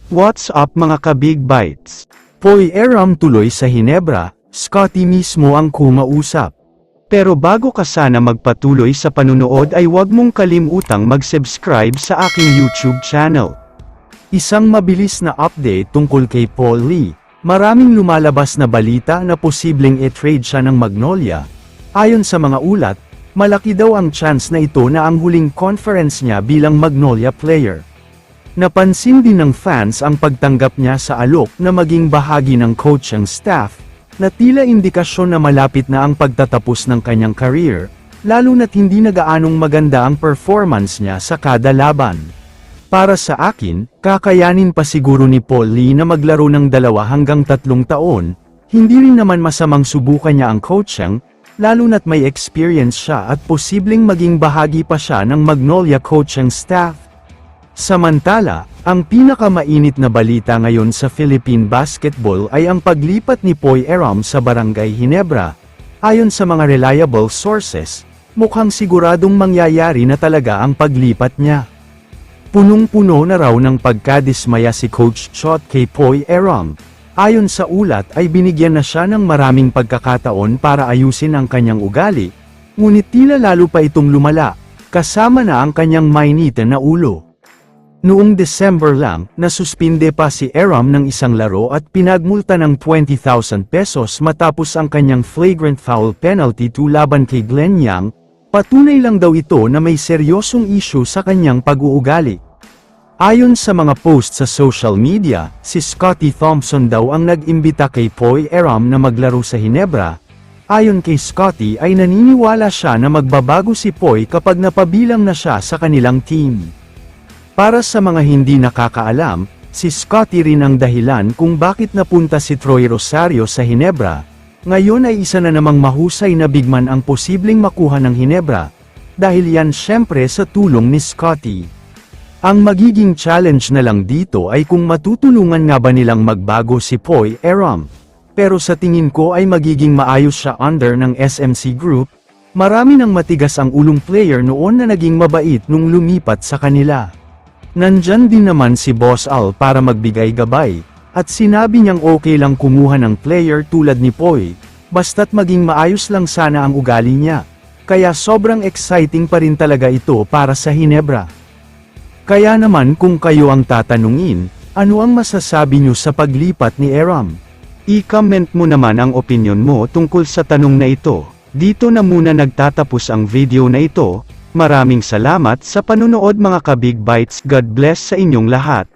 What's up mga ka-Big Bites? Poy Aram tuloy sa Hinebra, Scotty mismo ang kumausap. Pero bago ka sana magpatuloy sa panunood ay huwag mong kalimutang mag-subscribe sa aking YouTube channel. Isang mabilis na update tungkol kay Paul Lee. Maraming lumalabas na balita na posibleng i-trade siya ng Magnolia. Ayon sa mga ulat, malaki daw ang chance na ito na ang huling conference niya bilang Magnolia player. Napansin din ng fans ang pagtanggap niya sa alok na maging bahagi ng coaching staff, na tila indikasyon na malapit na ang pagtatapos ng kanyang career, lalo na't hindi na gaanong maganda ang performance niya sa kada laban. Para sa akin, kakayanin pa siguro ni Paul Lee na maglaro ng 2 hanggang 3 taon, hindi rin naman masamang subukan niya ang coaching, lalo na't may experience siya at posibleng maging bahagi pa siya ng Magnolia coaching staff. Samantala, ang pinakamainit na balita ngayon sa Philippine basketball ay ang paglipat ni Poy Aram sa Barangay Hinebra. Ayon sa mga reliable sources, mukhang siguradong mangyayari na talaga ang paglipat niya. Punong-puno na raw ng pagkadismaya si Coach Chot kay Poy Aram. Ayon sa ulat ay binigyan na siya ng maraming pagkakataon para ayusin ang kanyang ugali, ngunit tila lalo pa itong lumala, kasama na ang kanyang mainitin na ulo. Noong December lang, nasuspinde pa si Aram ng isang laro at pinagmulta ng 20,000 pesos matapos ang kanyang flagrant foul penalty laban kay Glenn Yang. Patunay lang daw ito na may seryosong issue sa kanyang pag-uugali. Ayon sa mga post sa social media, si Scotty Thompson daw ang nag-imbita kay Poy Aram na maglaro sa Hinebra. Ayon kay Scotty ay naniniwala siya na magbabago si Poy kapag napabilang na siya sa kanilang team. Para sa mga hindi nakakaalam, si Scotty rin ang dahilan kung bakit napunta si Troy Rosario sa Hinebra. Ngayon ay isa na namang mahusay na bigman ang posibleng makuha ng Hinebra, dahil yan syempre sa tulong ni Scotty. Ang magiging challenge na lang dito ay kung matutulungan nga ba nilang magbago si Poy Aram. Pero sa tingin ko ay magiging maayos siya under ng SMC Group. Marami ng matigas ang ulong player noon na naging mabait nung lumipat sa kanila. Nandyan din naman si Boss Al para magbigay gabay, at sinabi niyang okay lang kumuha ng player tulad ni Poy, basta't maging maayos lang sana ang ugali niya. Kaya sobrang exciting pa rin talaga ito para sa Hinebra. Kaya naman kung kayo ang tatanungin, ano ang masasabi niyo sa paglipat ni Aram? I-comment mo naman ang opinion mo tungkol sa tanong na ito. Dito na muna nagtatapos ang video na ito. Maraming salamat sa panunood mga ka-Big Bites. God bless sa inyong lahat.